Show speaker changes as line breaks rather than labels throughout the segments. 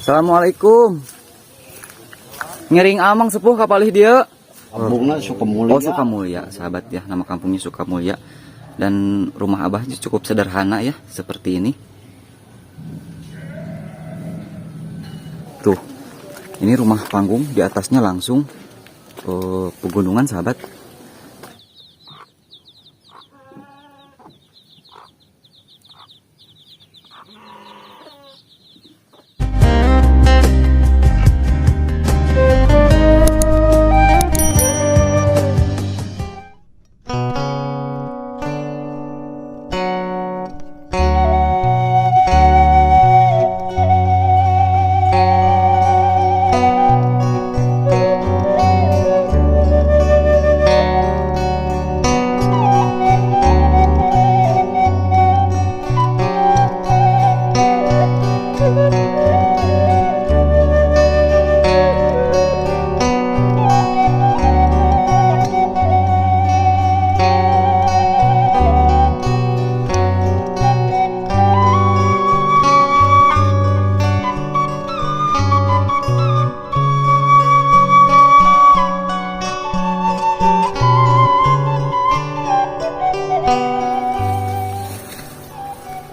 Assalamualaikum. Ngering amang sepuh kapalih dia.
Kampungnya Sukamulya.
Oh, Sukamulya, sahabat ya. Nama kampungnya Sukamulya. Dan rumah Abah cukup sederhana ya, seperti ini. Tuh. Ini rumah panggung, di atasnya langsung pegunungan, sahabat.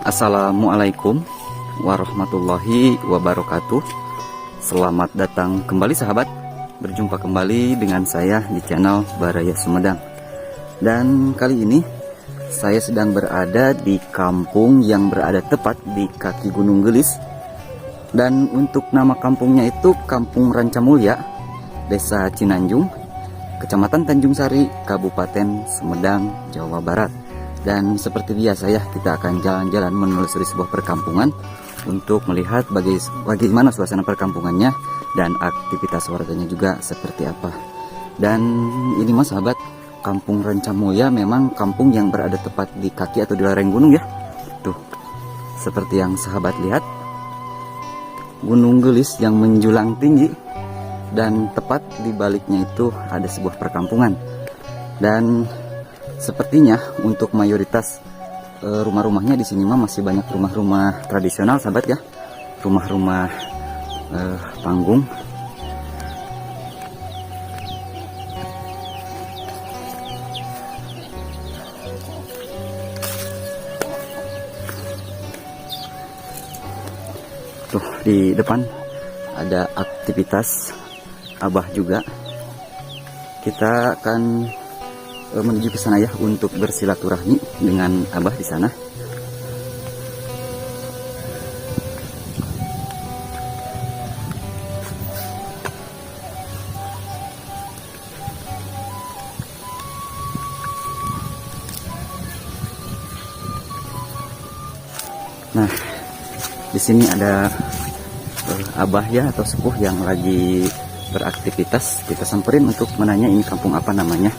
Assalamualaikum warahmatullahi wabarakatuh. Selamat datang kembali sahabat. Berjumpa kembali dengan saya di channel Baraya Sumedang. Dan kali ini saya sedang berada di kampung yang berada tepat di kaki Gunung Gelis. Dan untuk nama kampungnya itu Kampung Rancamulya, Desa Cinanjung, Kecamatan Tanjung Sari, Kabupaten Sumedang, Jawa Barat. Dan seperti biasa ya, kita akan jalan-jalan menelusuri sebuah perkampungan untuk melihat bagaimana suasana perkampungannya dan aktivitas warganya juga seperti apa. Dan ini mas sahabat, Kampung Rancamulya memang kampung yang berada tepat di kaki atau di lereng gunung ya. Tuh, seperti yang sahabat lihat, Gunung Gelis yang menjulang tinggi, dan tepat di baliknya itu ada sebuah perkampungan. Dan sepertinya untuk mayoritas rumah-rumahnya di sini mah masih banyak rumah-rumah tradisional sahabat ya, rumah-rumah panggung. Tuh di depan ada aktivitas Abah juga. Kita akan menuju ke sana ya untuk bersilaturahmi dengan Abah di sana. Nah, di sini ada Abah ya atau sepuh yang lagi beraktivitas. Kita samperin untuk menanya ini kampung apa namanya.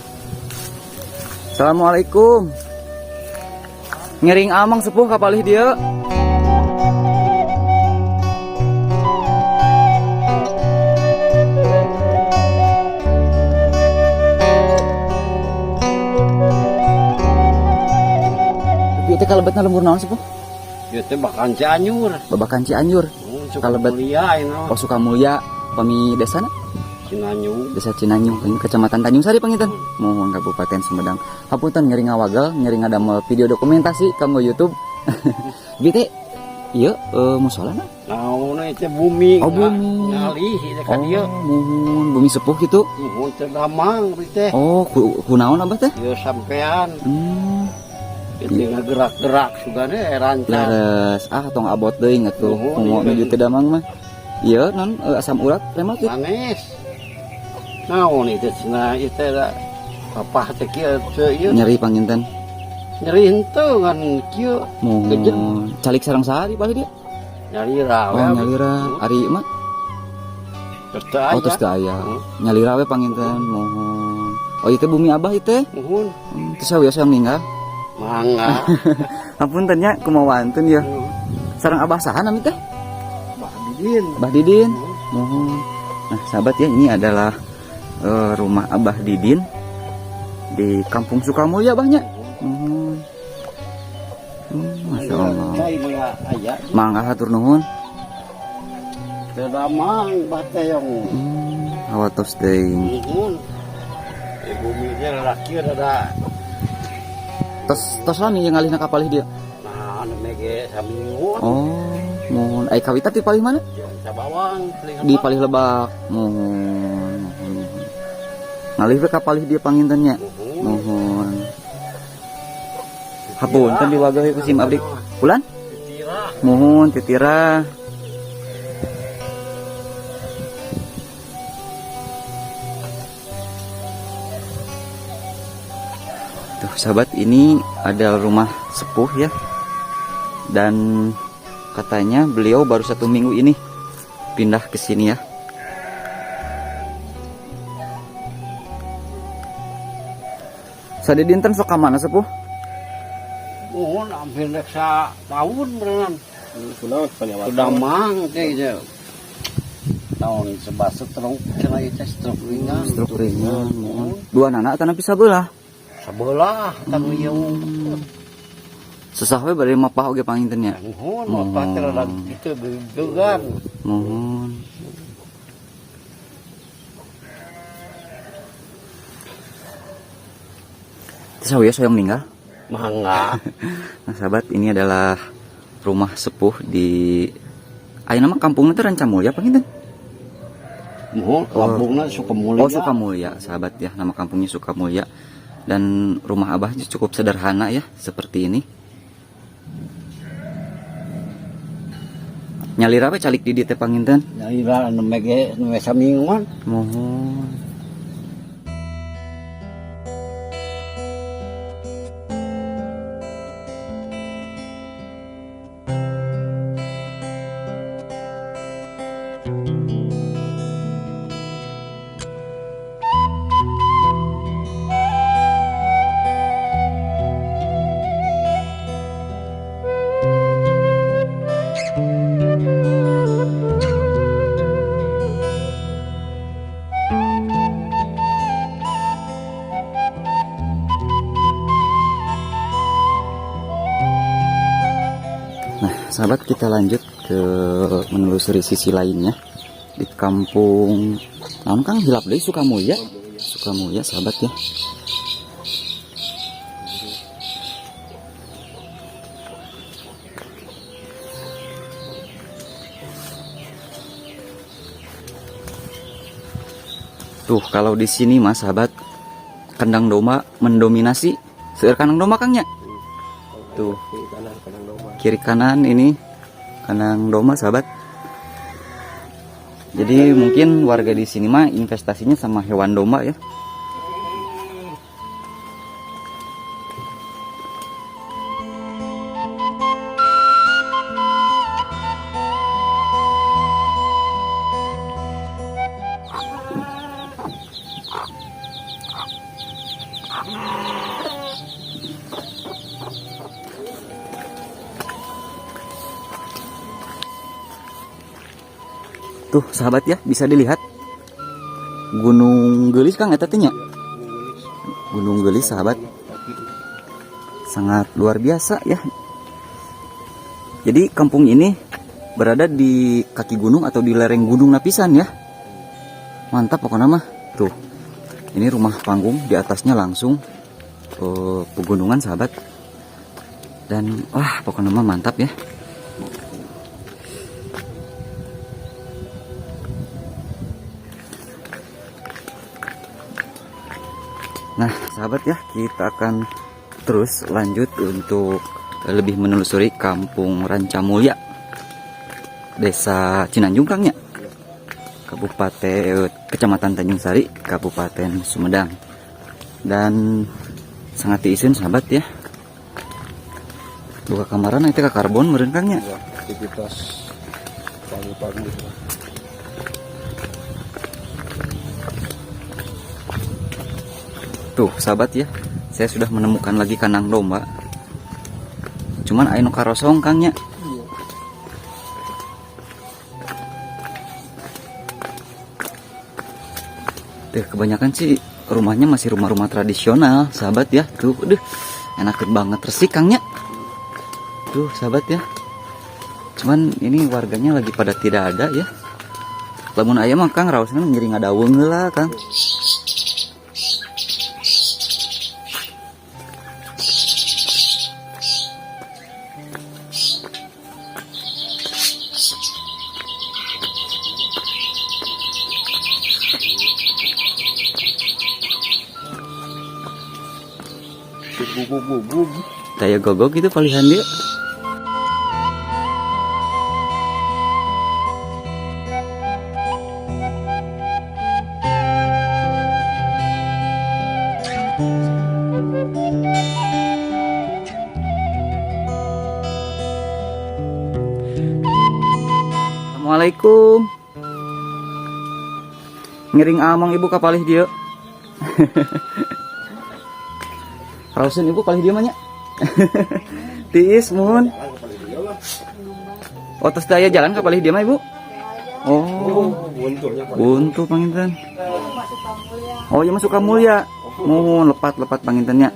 Assalamualaikum. Ngering amang sepuh kapalih dia. Itu kalebetna lembur naon sepuh?
Itu Bakan Cianjur.
Babakan Cianjur.
Sukamulya ini.
Oh Sukamulya, pami desana?
Cinanjung.
Desa Cinanjung, Kecamatan Tanjung Sari pangitan. Mohon Kabupaten Sumedang. Hapunten ngering ngawagal, ngering ngadamel video dokumentasi kamu YouTube. Gitu. Iya, musolana.
Nah, itu bumi.
Oh, bumi.
Ngalih kan dia.
Mohon bumi sepuh gitu.
Mohon terdamang teh.
Oh, kunaon Abah teh?
Ya sampean. Itu gerak-gerak sugane rancang.
Laras, tong abot deui ngatuh. Momo nuju teu damang mah. Iya, non asam urat premat ya.
Manis. Naon itu cenah itu apa teh kieu ieu
Nyeri panginten.
nyeri henteu ngan kieu gejem
Mohon calik sareng sahari paling dia.
nyalira
Oh, nyalira ari mah. Oh, terus teu aya. Nyalira we panginten. Mohon. Oh, itu bumi Abah itu.
Nuhun
Terus saya meninggal.
mangga
Hapunten nya kumawantun ya. Sareng Abah saha nami teh?
Bahdidin.
Abah Didin. Mohon. Nah, sahabat ya, ini adalah rumah Abah Didin di Kampung Sukamulya Abahnya. Masya Allah. Mangga hatur nuhun.
Terdamang batayong.
Awatos deing.
Buminya laki ada.
Tos lami yang ngalih na kapalih dia.
Nah, mege samingun.
Oh, mohon. Ai kawita ti palih mana?
Yang sa bawang,
Di palih lebak. Mohon. Ngalih we kapalih dia pangintennya. Mohon. Hapun kan diwagahi ku sim abdi. Bulan?
Titira.
Mohon titira. Tuh sahabat, ini adalah rumah sepuh ya. Dan katanya beliau baru 1 minggu ini pindah ke sini ya. Sade dinten sok ka mana sepuh?
Mohon hampir sa tahun berenang.
Sudah
Terdamang kayaknya. Tahun sebab stroke kena itu stroke ringan.
stroke ringan. Mohon. Dua anak tanah pisah belah.
Sebelah kanu yung.
Susah we bari mapah oge pangintennya.
Mohon apa terlalu itu gegan.
Mohon. Saya yang meninggal.
Mangga.
Nah sahabat, ini adalah rumah sepuh di nama kampungnya itu Rancamulya apa gitu?
Mohon kampungnya Sukamulya.
Oh Sukamulya sahabat ya, nama kampungnya Sukamulya. Dan rumah abahnya cukup sederhana ya, seperti ini. Nyalira we calik di dieu teh panginten.
Nyalira anu mege samingun.
Mohon. Sahabat, kita lanjut ke menelusuri sisi lainnya di kampung Kang hilap deh Sukamulya sahabat ya. Tuh kalau di sini mas sahabat, kandang domba mendominasi. Seueur kandang domba Kangnya. Tuh kiri kanan ini kandang domba sahabat. Jadi mungkin warga di sini mah investasinya sama hewan domba ya. Tuh sahabat ya, bisa dilihat Gunung Gelis Kang eta teh nya. Gunung Gelis sahabat. Sangat luar biasa ya. Jadi kampung ini berada di kaki gunung atau di lereng gunung lapisan ya. Mantap pokoknya mah. Tuh. Ini rumah panggung, di atasnya langsung pegunungan sahabat. Dan wah pokoknya mah mantap ya. Nah sahabat ya, kita akan terus lanjut untuk lebih menelusuri kampung Rancamulya, Desa Cinanjung Kangnya, Kecamatan Tanjung Sari, Kabupaten Sumedang. Dan sangat diisin sahabat ya. Buka kamaran itu ke karbon meureun Kangnya.
Aktivitas pagi-pagi.
Tuh sahabat ya, saya sudah menemukan lagi kandang domba. Cuman anu karosong Kangnya. Tuh kebanyakan sih rumahnya masih rumah-rumah tradisional sahabat ya. Tuh enak banget resik Kangnya. Tuh sahabat ya. Cuman ini warganya lagi pada tidak ada ya. Lamun aya mah Kang raosna ngiring ngadaweung heula Kang.
Bubuk-bubuk.
Daya gogok gitu palihan dia. Assalamualaikum. Ngiring amang ibu kapalih dia. Rausin ibu palih dia mah nya. Tiis mun. Oh terus daya jalan kapalih dia mah ibu. Oh buntu panginten. Oh iya masuk Kamulya. Mohon lepat pangintennya.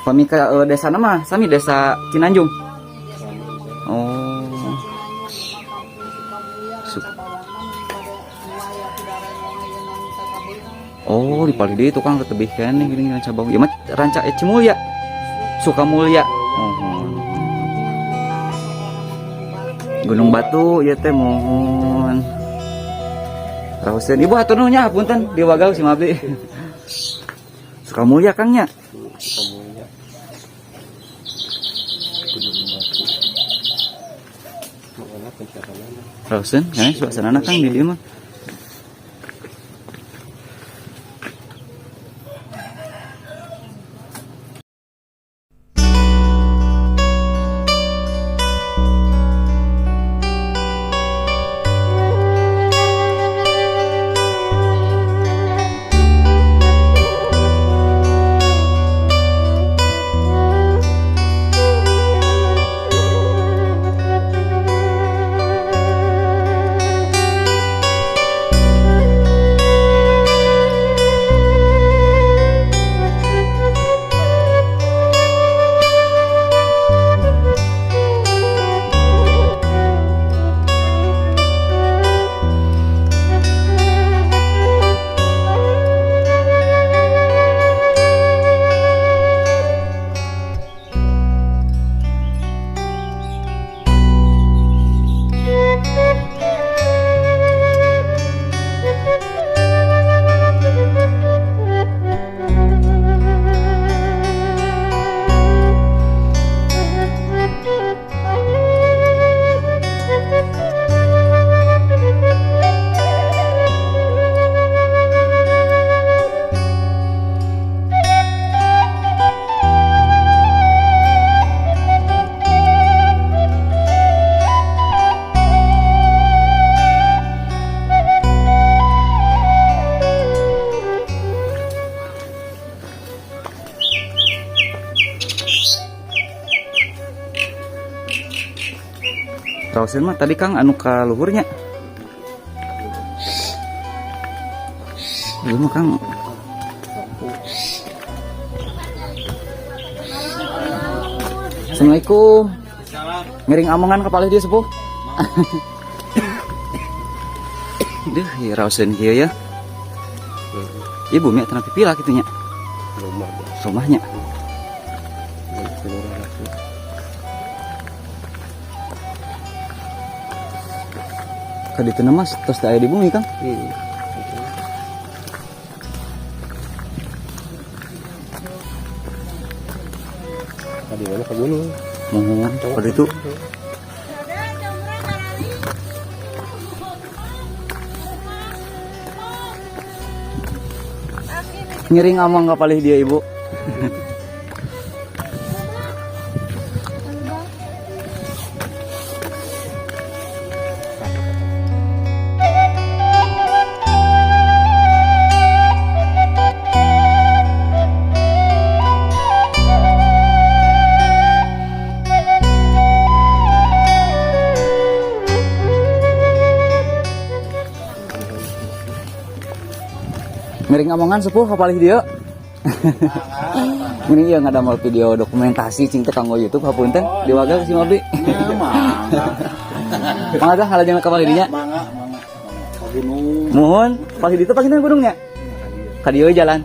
Pamika desa nama sami desa Cinanjung. Oh. Oh di palih dia tukang tetebih keneh gini cabang. Ya mah rancak Cimulya. Sukamulya. Gunung Batu ya teh mohon. Raoseun ibu hatur nuhun nya hapunten di Wagau si Mabdi. Sukamulya Kang nya.
Sukamulya. Gunung Batu. Mana pencahayaan.
Raoseun kana suasana Kang di dieu mah. Rausen mah tadi Kang anu ka luhurnya. Ieu mah Kang. Assalamualaikum. Ngiring amongan ka palih dia sepuh. Deuh, ieu rausen kieu ya. Ibu mie tanah pipila kitu nya. Rumahnya. Kadi teu mas tos aya di bumi Kang.
Tadi mana ke gunung?
Mohon pada itu. Ngiring amang ka palih dia ibu. Ngiring omongan sepuh kapalih dia. Ini yang ada mau video dokumentasi cing teh kanggo YouTube hapunten di Wagal si Mabdi. Mangga halajeng kapalih dinya.
Mangga. gunung.
Mohon, pagi itu pagi gunungnya. Kadio jalan.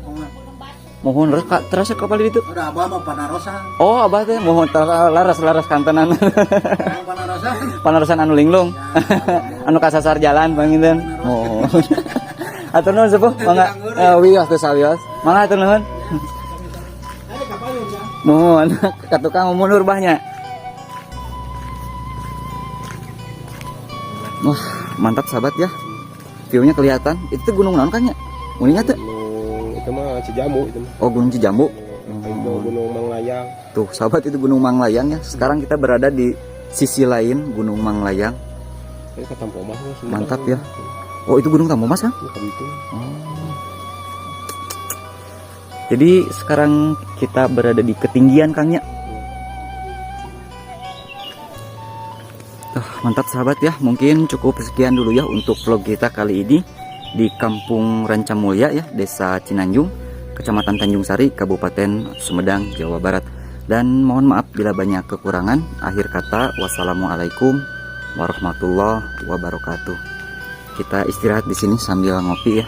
Mohon terasa ke pagi itu.
Ada abah mah panarosan.
Oh, abah teh mohon laras kantenan.
Panarosan.
Panarosan anu linglung. Anu kasasar jalan panginten. Mohon. Atur nuhun sepuh, mangga. Wios teh sawios. Mangga atur nuhun. Mohon ka tukang mundur bahnya. Wah, mantap sahabat ya. View-nya kelihatan. Itu gunung naon kan ya? Muninya tuh.
Itu mah Cijamu itu mah.
Oh, Gunung Cijambu.
Itu Gunung Manglayang.
Tuh, sahabat itu Gunung Manglayang ya. Sekarang kita berada di sisi lain Gunung Manglayang.
Ini ke Tampomas.
Mantap ya. Oh, itu Gunung Tampomas kan?
Itu.
Oh. Jadi sekarang kita berada di ketinggian Kang ya. Mantap sahabat ya. Mungkin cukup sekian dulu ya untuk vlog kita kali ini di Kampung Rancamulya ya, Desa Cinanjung, Kecamatan Tanjung Sari, Kabupaten Sumedang, Jawa Barat. Dan mohon maaf bila banyak kekurangan. Akhir kata, wassalamualaikum warahmatullahi wabarakatuh. Kita istirahat di sini sambil ngopi ya.